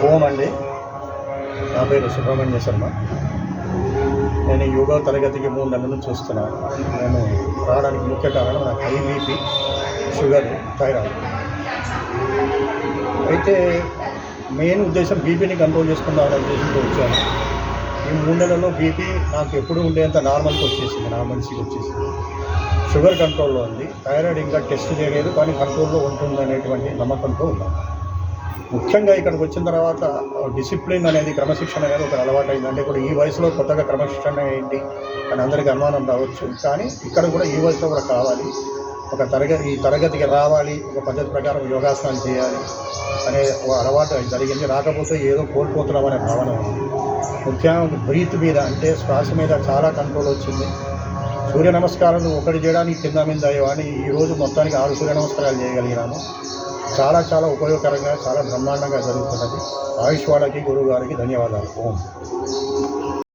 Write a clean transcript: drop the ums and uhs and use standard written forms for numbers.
ఓం అండి. నా పేరు సుబ్రహ్మణ్య శర్మ. నేను యోగా తరగతికి 3 నెలల నుంచి చూస్తున్నాను. నేను రావడానికి ముఖ్య కారణం నాకు హై బీపీ, షుగర్, థైరాయిడ్. అయితే మెయిన్ ఉద్దేశం బీపీని కంట్రోల్ చేసుకుందామనే ఉద్దేశంతో వచ్చాను. ఈ 3 నెలల్లో బీపీ నాకు ఎప్పుడు ఉండేంత నార్మల్కి వచ్చేసింది, నా మనిషికి వచ్చేసింది. షుగర్ కంట్రోల్లో ఉంది, థైరాయిడ్ ఇంకా టెస్ట్ చేయలేదు, కానీ కంట్రోల్లో ఉంటుంది అనేటువంటి నమ్మకంతో ఉన్నాను. ముఖ్యంగా ఇక్కడికి వచ్చిన తర్వాత డిసిప్లిన్ అనేది, క్రమశిక్షణ అనేది ఒక అలవాటు అయింది. అంటే ఇప్పుడు ఈ వయసులో కొత్తగా క్రమశిక్షణ ఏంటి అని అందరికీ అనుమానం రావచ్చు, కానీ ఇక్కడ కూడా ఈ వయసులో కూడా కావాలి. ఈ తరగతికి రావాలి, ఒక పద్ధతి ప్రకారం యోగాసనాలు చేయాలి అనే ఒక అలవాటు జరిగింది. రాకపోతే ఏదో కోల్పోతున్నాం అనే భావన ఉంది. ముఖ్యంగా బ్రీత్ మీద, అంటే శ్వాస మీద చాలా కంట్రోల్ వచ్చింది. సూర్య నమస్కారాలు ఒకటి చేయడానికి కింద మీద అయ్యేవాడిని, ఈరోజు మొత్తానికి 6 సూర్య నమస్కారాలు చేయగలిగినాను. చాలా ఉపయోగకరంగా, చాలా బ్రహ్మాండంగా జరుగుతున్నది. ఆయుష్ వాళ్ళకి, గురువు గారికి ధన్యవాదాలు. ఓం.